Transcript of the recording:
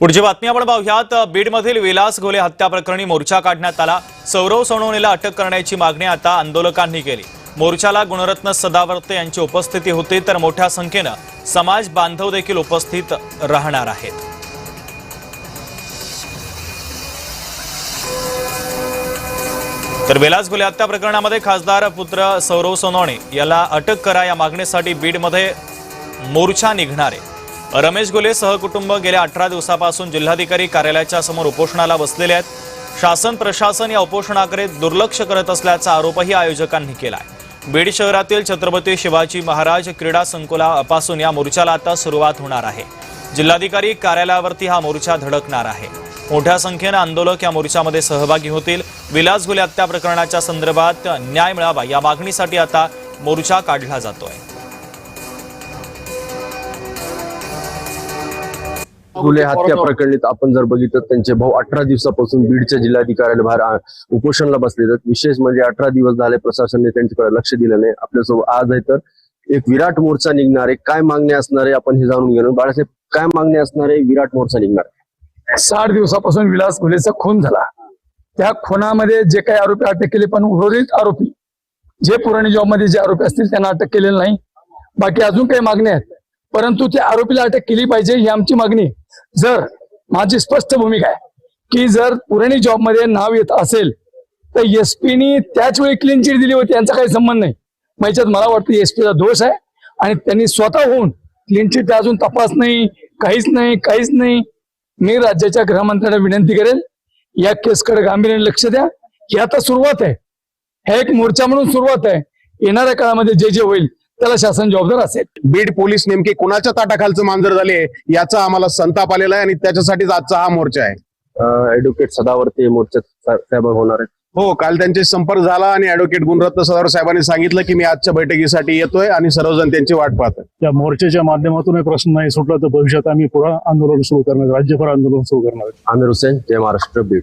पुढची बातमी आपण पाहूयात। बीडमधील विलास घोले हत्या प्रकरणी मोर्चा काढण्यात आला। सौरव सोनवणेला अटक करण्याची मागणी आता आंदोलकांनी केली। मोर्चाला गुणरत्न सदावर्ते यांची उपस्थिती होती, तर मोठ्या संख्येने समाज बांधव देखील उपस्थित राहणार आहेत। तर विलास घोले हत्या प्रकरणामध्ये खासदार पुत्र सौरव सोनवणे याला अटक करा या मागणीसाठी बीडमध्ये मोर्चा निघणार आहे। रमेश घोले सहकुटुंब गेल्या 18 दिवसापासून जिल्हाधिकारी कार्यालयाच्या समोर उपोषणाला बसलेले आहेत। शासन प्रशासन या उपोषणाकडे दुर्लक्ष करत असल्याचा आरोपही आयोजकांनी केलाय। बीड शहरातील छत्रपती शिवाजी महाराज क्रीडा संकुलापासून या मोर्चाला आता सुरुवात होणार आहे। जिल्हाधिकारी कार्यालयावरती हा मोर्चा धडकणार आहे। मोठ्या संख्येने आंदोलक या मोर्चामध्ये सहभागी होतील। विलास घोले हत्या प्रकरणाच्या संदर्भात न्याय मिळावा या मागणीसाठी आता मोर्चा काढला जातोय। घोले हत्या प्रकरणी आपण जर बघितलं त्यांचे भाऊ 18 दिवसापासून बीडच्या जिल्हाधिकाऱ्याला बाहेर उपोषणाला बसले। विशेष म्हणजे 18 दिवस झाले प्रशासनाने त्यांच्याकडे लक्ष दिलं नाही। आपल्यासोबत आज आहे तर एक विराट मोर्चा निघणार आहे। काय मागणी असणार आहे आपण हे जाणून घेणार। बाळासाहेब, काय मागणी असणार आहे? विराट मोर्चा निघणार आहे। 60 दिवसापासून विलास घोलेचा खून झाला। त्या खुनामध्ये जे काही आरोपी अटक केले, पण उर्वरित आरोपी जे पुराणी जॉबमध्ये जे आरोपी असतील त्यांना अटक केलेलं नाही। बाकी अजून काही मागणी आहेत, परंतु त्या आरोपीला अटक केली पाहिजे ही आमची मागणी। जर माझी स्पष्ट भूमिका आहे की जर पुराणी जॉबमध्ये नाव येत असेल तर एसपीनी त्याच वेळी क्लीन चिट दिली होती, यांचा काही संबंध नाही। याच्यात मला वाटतं एसपीचा दोष आहे आणि त्यांनी स्वतः होऊन क्लीन चिट अजून तपास नाही, काहीच नाही। मी राज्याच्या गृहमंत्र्यांना विनंती करेल, या केसकडे गांभीर्याने लक्ष द्या। ही आता सुरुवात आहे, हे एक मोर्चा म्हणून सुरुवात आहे। येणाऱ्या काळामध्ये जे जे होईल त्याला शासन जबाबदार असेल। बीड पोलीस नेमके कुणाच्या ताटाखालचं मांजर झाले याचा आम्हाला संताप आलेला आहे आणि त्याच्यासाठीच आजचा हा मोर्चा आहे। ऍडव्होकेट सदावर्ते मोर्चात सहभाग होणार आहे। हो, काल त्यांचे संपर्क झाला आणि ऍडव्होकेट गुणरत्न सदावर्ते साहेबांनी सांगितलं की मी आजच्या बैठकीसाठी येतोय आणि सर्वजण त्यांची वाट पाहतात। त्या मोर्चाच्या माध्यमातून प्रश्न नाही सुटला तर भविष्यात आम्ही पुढे आंदोलन सुरू करणार, राज्यभर आंदोलन सुरू करणार। आमिर हुसेन, जय महाराष्ट्र, बीड।